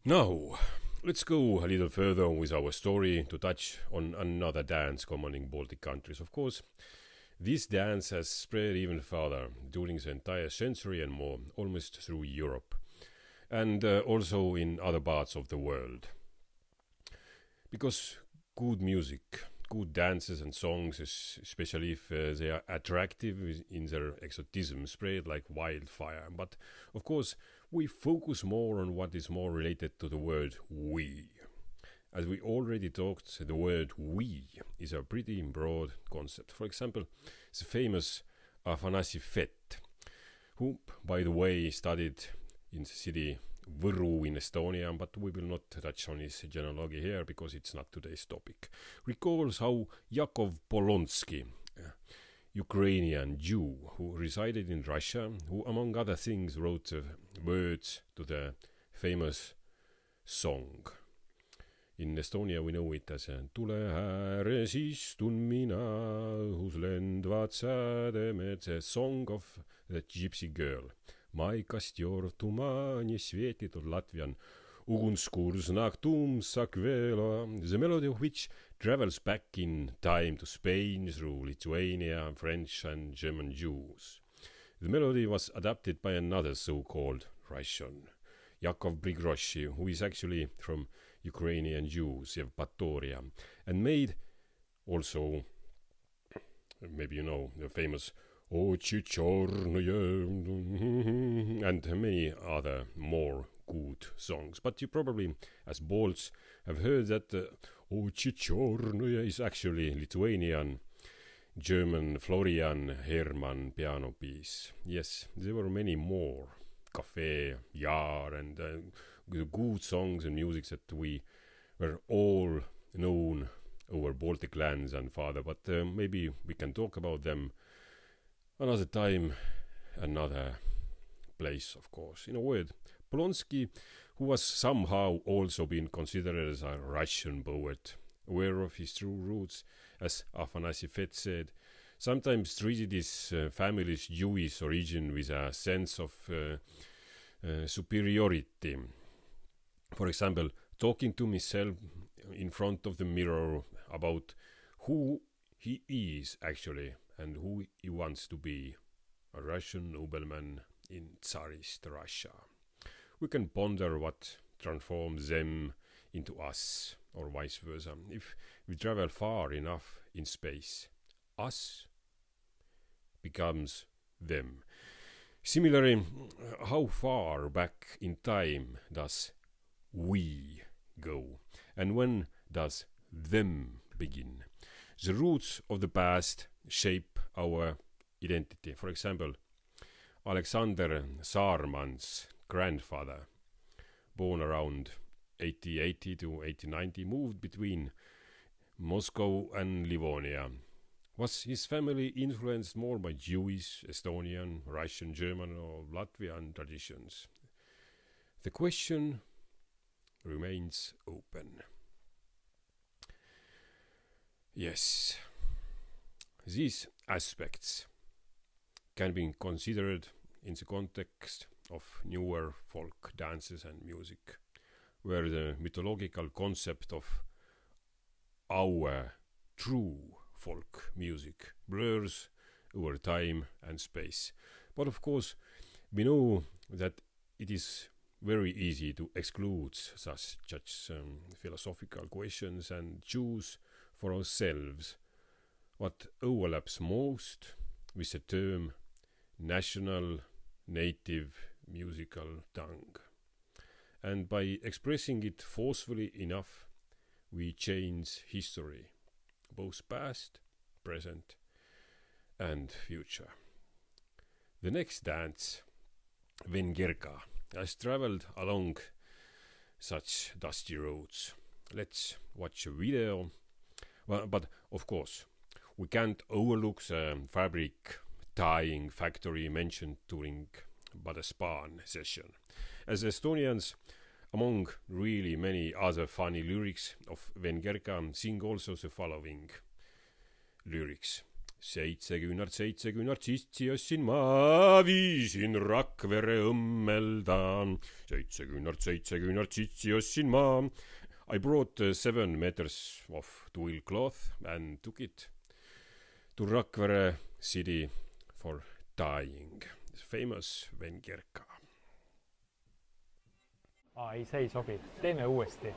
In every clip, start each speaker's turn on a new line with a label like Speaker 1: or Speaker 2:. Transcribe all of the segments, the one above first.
Speaker 1: Now, let's go a little further with our story to touch on another dance common in Baltic countries. Of course, this dance has spread even further during the entire century and more, almost through Europe, and also in other parts of the world. Because good music, good dances and songs, especially if they are attractive in their exotism, spread like wildfire. But of course, we focus more on what is more related to the word we. As we already talked, the word we is a pretty broad concept. For example, the famous Afanasi Fett, who, by the way, studied in the city Võru in Estonia, but we will not touch on his genealogy here because it's not today's topic, recalls how Yakov Polonsky, Ukrainian Jew who resided in Russia, who among other things wrote words to the famous song. In Estonia we know it as Tule ääres istun mina, õhus lendvad sädemed, the song of the gypsy girl. Mai kastjor tumani svietitud Latvian Ugunskursnak tumsak vela, the melody of which travels back in time to Spain through Lithuania, French and German Jews. The melody was adapted by another so-called Russian, Yakov Brigroshi, who is actually from Ukrainian Jews, Yevpatoria, and made also, maybe you know, the famous Ochi Chornoye and many other more good songs. But you probably, as Balts, have heard that Ochi Chornoye is actually Lithuanian German Florian Hermann piano piece. Yes, there were many more. Cafe, Yar, and the good songs and music that we were all known over Baltic lands and farther, but maybe we can talk about them another time, another place, of course. In a word, Polonsky, who was somehow also been considered as a Russian poet, aware of his true roots, as Afanasi Fett said, sometimes treated his family's Jewish origin with a sense of superiority. For example, talking to himself in front of the mirror about who he is actually and who he wants to be, a Russian nobleman in Tsarist Russia. We can ponder what transforms them into us, or vice versa. If we travel far enough in space, us becomes them. Similarly, how far back in time does we go, and when does them begin? The roots of the past shape our identity. For example, Alexander Saarman's grandfather, born around 1880 to 1890, moved between Moscow and Livonia. Was his family influenced more by Jewish, Estonian, Russian, German or Latvian traditions? The question remains open. Yes, these aspects can be considered in the context of newer folk dances and music, where the mythological concept of our true folk music blurs over time and space. But of course, we know that it is very easy to exclude such philosophical questions and choose for ourselves what overlaps most with the term national native musical tongue. And by expressing it forcefully enough, we change history, both past, present, and future. The next dance, Vengerka, has traveled along such dusty roads. Let's watch a video. Well, but of course, we can't overlook the fabric dyeing factory mentioned during Badespan session. As Estonians, among really many other funny lyrics of Vengerka, sing also the following lyrics. seitse küünart sitsi ostsin ma, viisin Rakvere õmmelda. seitse küünart sitsi ostsin ma. I brought 7 meters of twill cloth and took it to Rakvere city for dyeing. Famous Vengerka.
Speaker 2: Ei, see ei sobi. Teeme uuesti.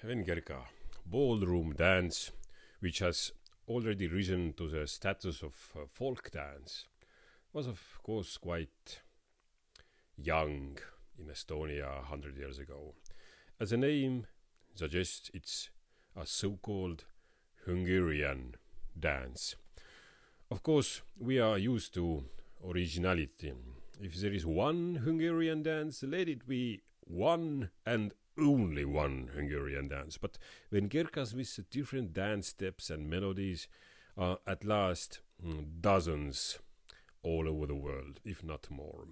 Speaker 1: Vengerka, ballroom dance, which has already risen to the status of folk dance, was of course quite young in Estonia 100 years ago. As the name suggests, it's a so-called Hungarian dance. Of course, we are used to originality. If there is one Hungarian dance, let it be one and only one Hungarian dance. But Vengerkas with different dance steps and melodies are at last dozens all over the world, if not more.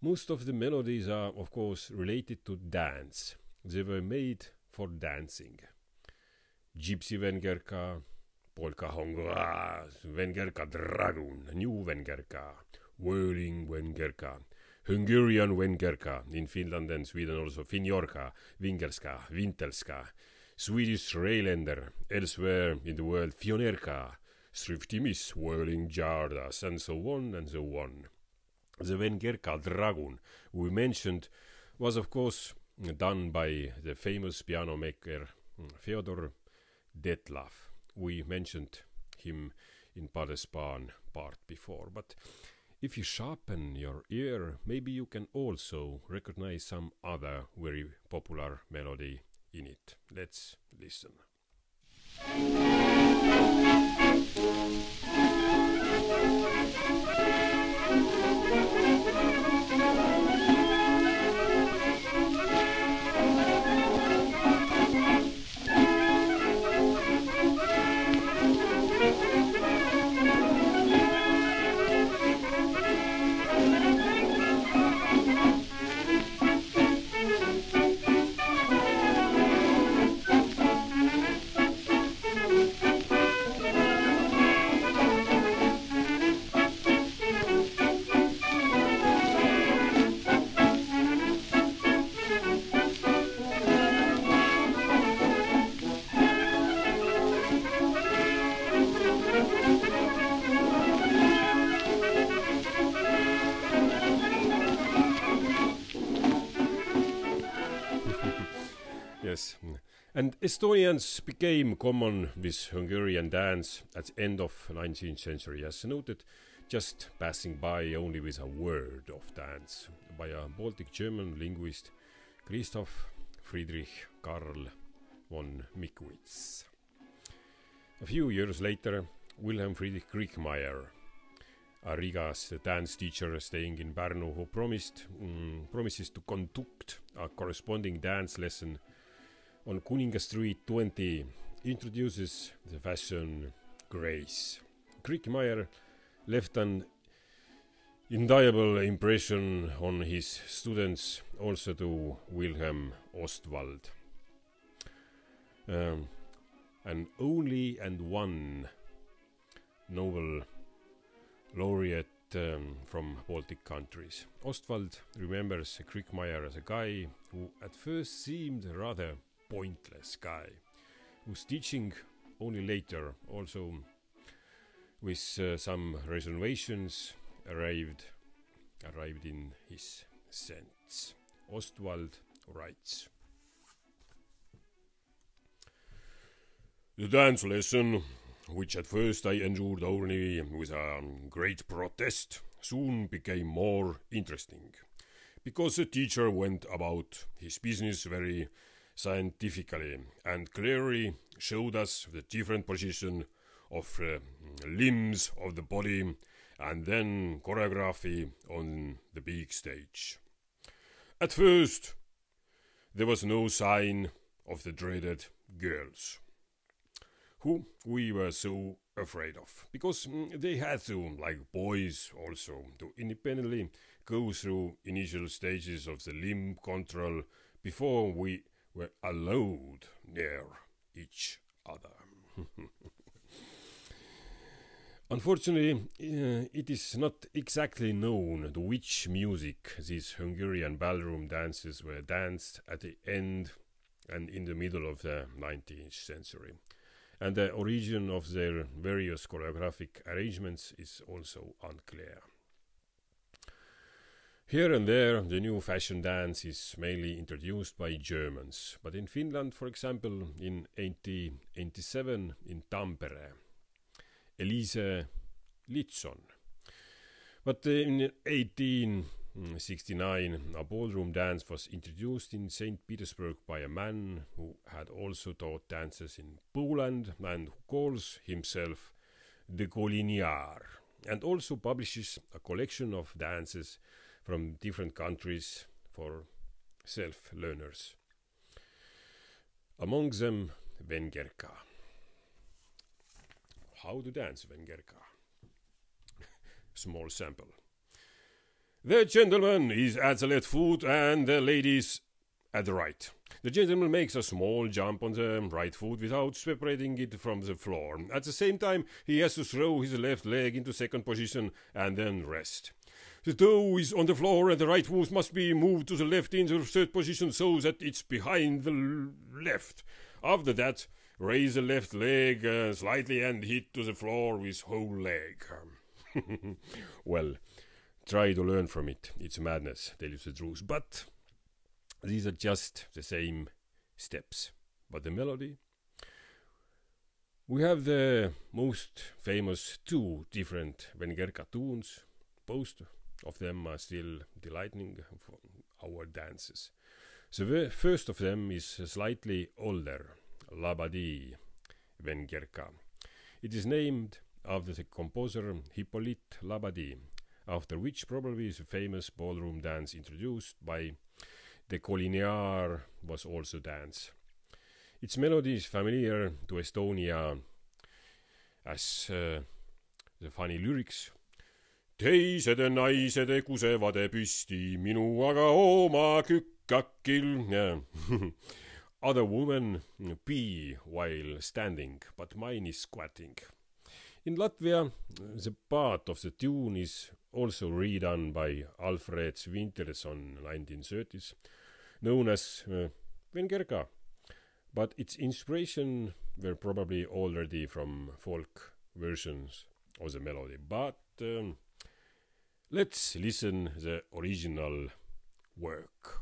Speaker 1: Most of the melodies are, of course, related to dance. They were made for dancing. Gypsy Vengerka, Polka Hongroise, Vengerka Dragoon, New Vengerka, Whirling Vengerka, Hungarian Vengerka, in Finland and Sweden also Finjorka, Vingerska, Vintelska, Swedish Reiländer, elsewhere in the world Fionerka, Sriftimis, Whirling Jardas, and so on and so on. The Vengerka Dragoon we mentioned was of course done by the famous piano maker Fyodor Detlav. We mentioned him in Padespan part before, but if you sharpen your ear, maybe you can also recognize some other very popular melody in it. Let's listen. Yes, and Estonians became common with Hungarian dance at the end of 19th century, as noted, just passing by only with a word of dance by a Baltic German linguist Christoph Friedrich Karl von Mickwitz. A few years later, Wilhelm Friedrich Kriegmeier, a Riga's dance teacher staying in Pärnu, who promises to conduct a corresponding dance lesson on Kuninga Street 20, introduces the fashion grace. Kriegmeier left an indelible impression on his students, also to Wilhelm Ostwald. An only and one Nobel laureate from Baltic countries. Ostwald remembers Kriegmeier as a guy who at first seemed a rather pointless guy, whose teaching only later, also with some reservations, arrived in his sense. Ostwald writes: "The dance lesson, which at first I endured only with a great protest, soon became more interesting, because the teacher went about his business very scientifically and clearly showed us the different position of limbs of the body and then choreography on the big stage. At first, there was no sign of the dreaded girls, who we were so afraid of, because they had to, like boys also, to independently go through initial stages of the limb control before we were allowed near each other." Unfortunately, it is not exactly known to which music these Hungarian ballroom dances were danced at the end and in the middle of the 19th century. And the origin of their various choreographic arrangements is also unclear. Here and there, the new fashion dance is mainly introduced by Germans, but in Finland, for example, in 1887 in Tampere, Elise Litson. But in 1869, a ballroom dance was introduced in St. Petersburg by a man who had also taught dances in Poland and who calls himself de Colligniard, and also publishes a collection of dances from different countries for self-learners. Among them, Vengerka. How to dance Vengerka? Small sample. The gentleman is at the left foot and the ladies at the right. The gentleman makes a small jump on the right foot without separating it from the floor. At the same time, he has to throw his left leg into second position and then rest. The toe is on the floor and the right foot must be moved to the left in the third position so that it's behind the left. After that, raise the left leg slightly and hit to the floor with whole leg. Well, try to learn from it. It's madness, tell you the truth. But these are just the same steps. But the melody? We have the most famous two different Vengerka tunes. Both of them are still delighting for our dances. The first of them is slightly older, Labadie Vengerka. It is named after the composer Hippolyte Labadie, after which probably the famous ballroom dance introduced by de Colligniard was also danced. Its melody is familiar to Estonia as the funny lyrics. Teised naised kusevad püsti, minu aga oma kükkakil. Other women pee while standing, but mine is squatting. In Latvia, the part of the tune is also redone by Alfred Winterson 1930s, known as Vengerka, but its inspiration were probably already from folk versions of the melody. But let's listen the original work.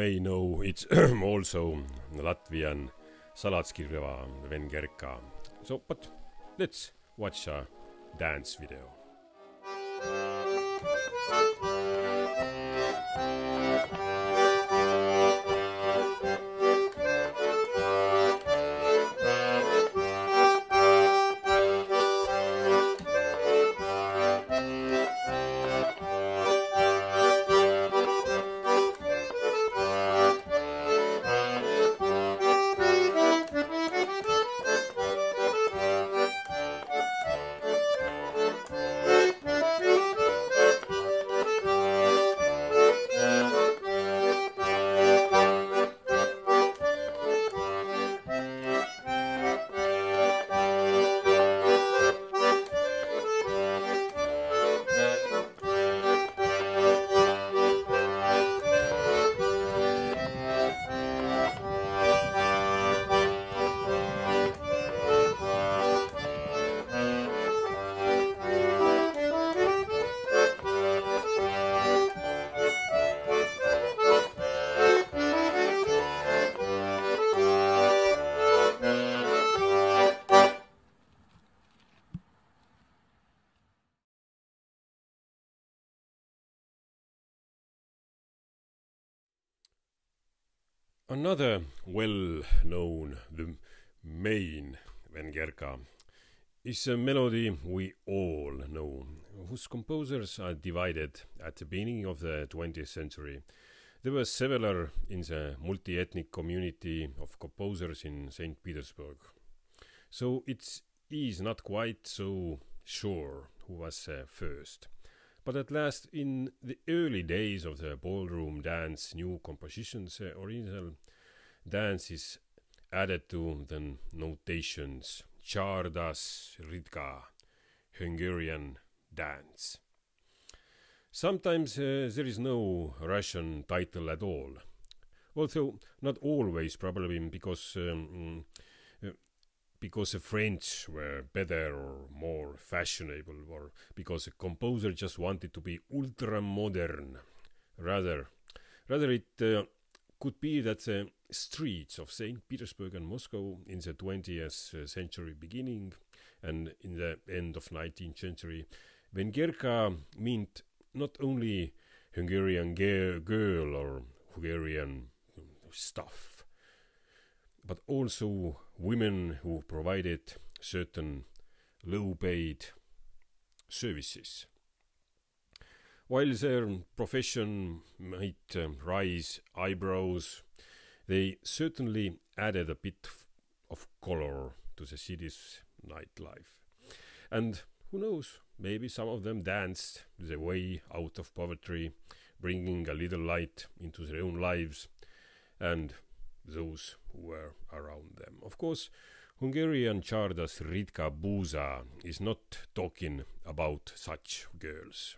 Speaker 1: may know, it's also Latvian Salatskirjava Vengerka. So, but let's watch a dance video. Another well-known, the main Vengerka, is a melody we all know, whose composers are divided at the beginning of the 20th century. There were several in the multi-ethnic community of composers in St. Petersburg. So it is not quite so sure who was first. But at last, in the early days of the ballroom dance, new compositions, original dances added to the notations, Csárdas Ritka, Hungarian dance. Sometimes there is no Russian title at all, although not always, probably because the French were better or more fashionable, or because a composer just wanted to be ultra-modern. Rather it could be that the streets of St. Petersburg and Moscow in the 20th century beginning and in the end of 19th century, Vengerka meant not only Hungarian girl or Hungarian stuff, but also women who provided certain low-paid services. While their profession might raise eyebrows, they certainly added a bit of color to the city's nightlife. And who knows, maybe some of them danced their way out of poverty, bringing a little light into their own lives and those who were around them. Of course, Hungarian Csárdas Ritka Búza is not talking about such girls.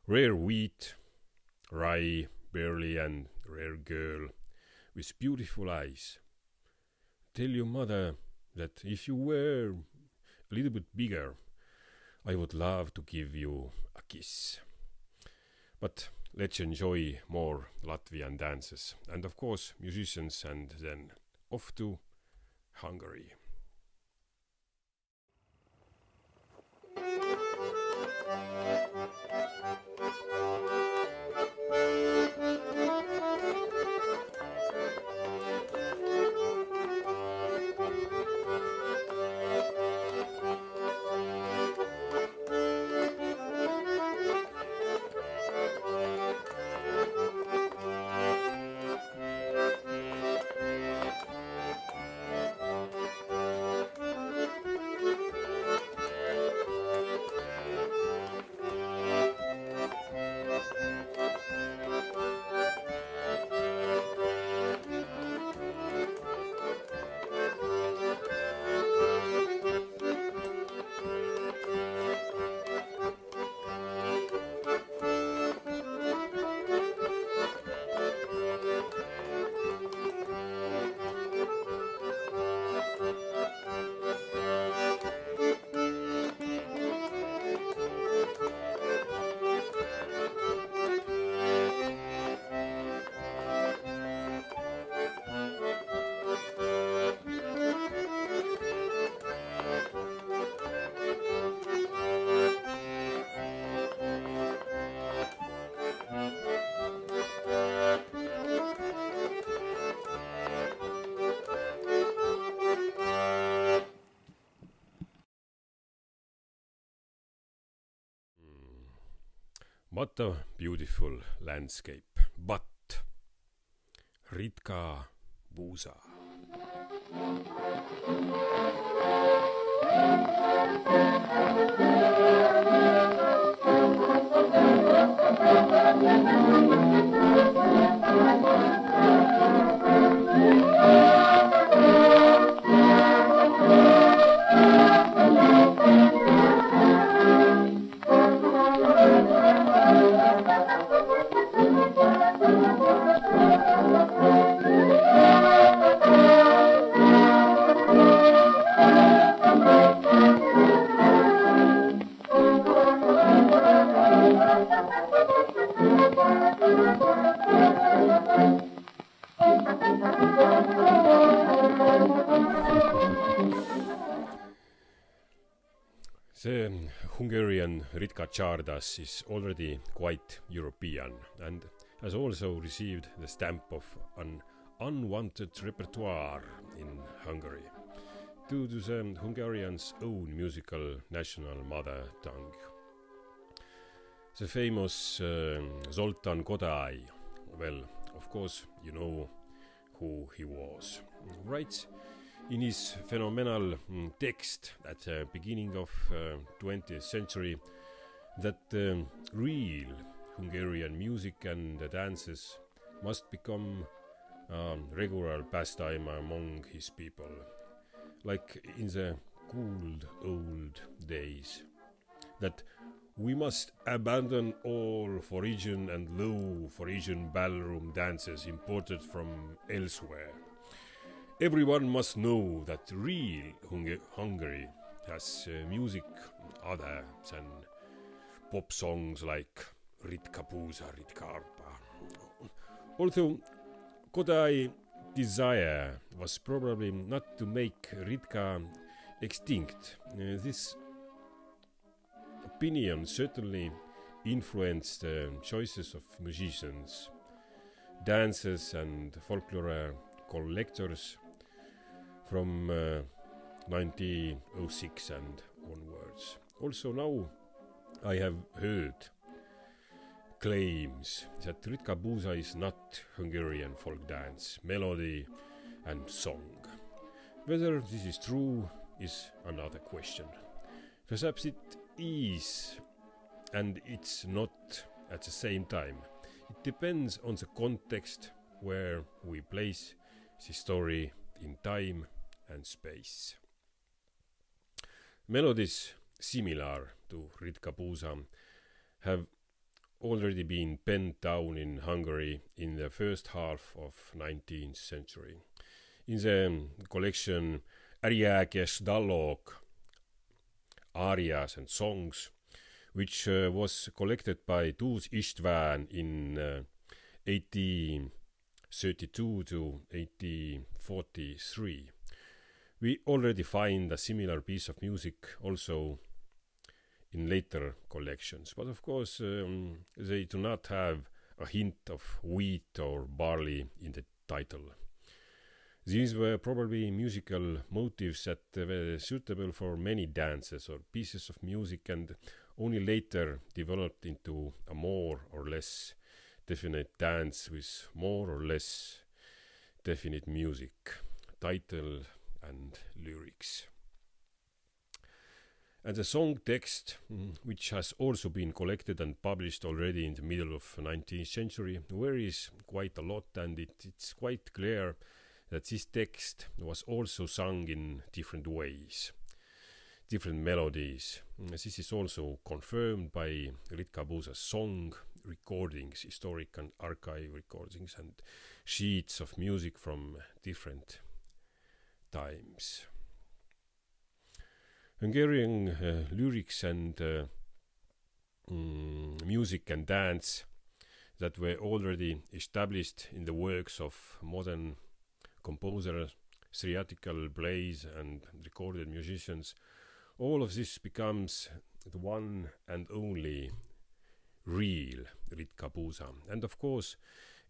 Speaker 1: Rare wheat, rye, barley, and rare girl with beautiful eyes. Tell your mother that if you were a little bit bigger, I would love to give you a kiss. But let's enjoy more Latvian dances and of course musicians, and then off to Hungary. What a beautiful landscape. But Ritka Puusa. The Hungarian Ritka Csárdas is already quite European and has also received the stamp of an unwanted repertoire in Hungary due to the Hungarians' own musical national mother tongue. The famous Zoltán Kodály, well, of course, you know who he was, writes in his phenomenal text at the beginning of 20th century that real Hungarian music and the dances must become regular pastime among his people, like in the good old days, that we must abandon all foreign and low foreign ballroom dances imported from elsewhere. Everyone must know that real Hungary has music other than pop songs like Ritka Puusa, Ritka Arpa. Although Kodály's desire was probably not to make Ritka extinct, this opinion certainly influenced the choices of musicians, dancers and folklore collectors from 1906 and onwards. Also now I have heard claims that Ritka Puusa is not Hungarian folk dance, melody and song. Whether this is true is another question. Perhaps it is and it's not at the same time. It depends on the context where we place the story in time and space. Melodies similar to Ritka Puusa have already been penned down in Hungary in the first half of 19th century. In the collection Ariákes Dalok, Arias and Songs, which was collected by Tuus István in 1832 to 1843. We already find a similar piece of music also in later collections, but of course they do not have a hint of wheat or barley in the title. These were probably musical motives that were suitable for many dances or pieces of music and only later developed into a more or less definite dance with more or less definite music, title and lyrics. And the song text, which has also been collected and published already in the middle of 19th century, varies quite a lot, and it's quite clear that this text was also sung in different ways, different melodies. This is also confirmed by Ritka Puusa's song recordings, historic and archive recordings, and sheets of music from different times. Hungarian lyrics and music and dance that were already established in the works of modern composers, theatrical plays and recorded musicians, all of this becomes the one and only real Ritka Puusa. And of course,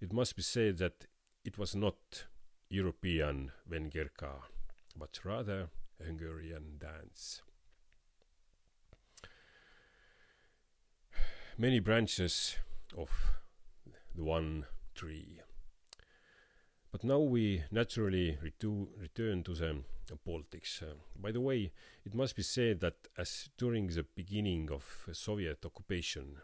Speaker 1: it must be said that it was not European Vengerka, but rather a Hungarian dance. many branches of the one tree. But now we naturally return to the Baltics. By the way, it must be said that as during the beginning of Soviet occupation,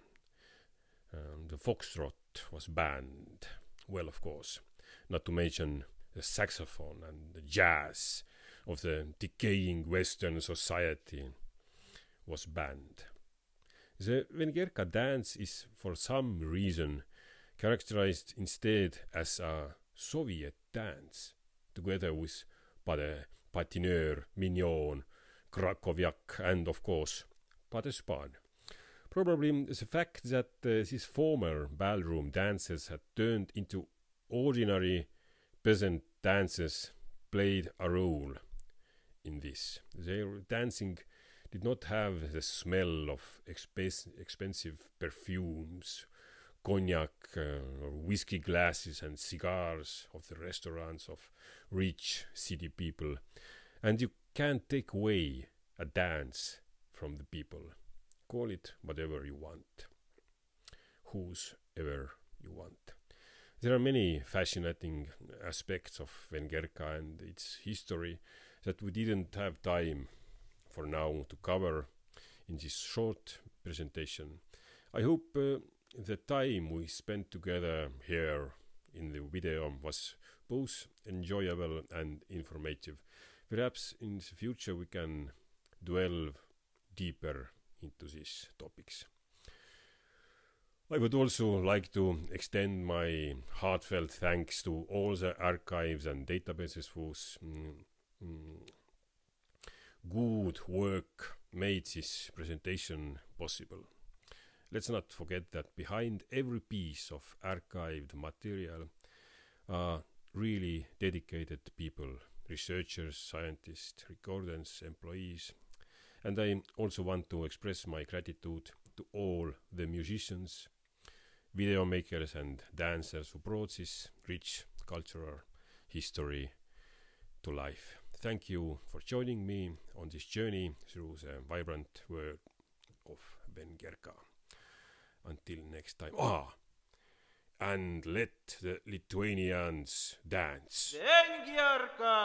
Speaker 1: the foxtrot was banned. Well, of course, not to mention the saxophone and the jazz of the decaying Western society was banned. The Vengerka dance is for some reason characterized instead as a Soviet dance, together with Pas de Patineur, Mignon, Krakowiak and of course Pas d'Espagne. Probably the fact that these former ballroom dances had turned into ordinary peasant dances played a role in this. Their dancing did not have the smell of expensive perfumes, cognac or whiskey glasses and cigars of the restaurants of rich city people. And you can't take away a dance from the people. Call it whatever you want, whosever you want. There are many fascinating aspects of Vengerka and its history that we didn't have time for now to cover in this short presentation. I hope the time we spent together here in the video was both enjoyable and informative. Perhaps in the future we can delve deeper into these topics. I would also like to extend my heartfelt thanks to all the archives and databases whose good work made this presentation possible. Let's not forget that behind every piece of archived material are really dedicated people, researchers, scientists, recorders, employees. And I also want to express my gratitude to all the musicians, video makers and dancers who brought this rich cultural history to life. Thank you for joining me on this journey through the vibrant world of Vengerka. Until next time. And let the Lithuanians dance.
Speaker 3: Vengerka!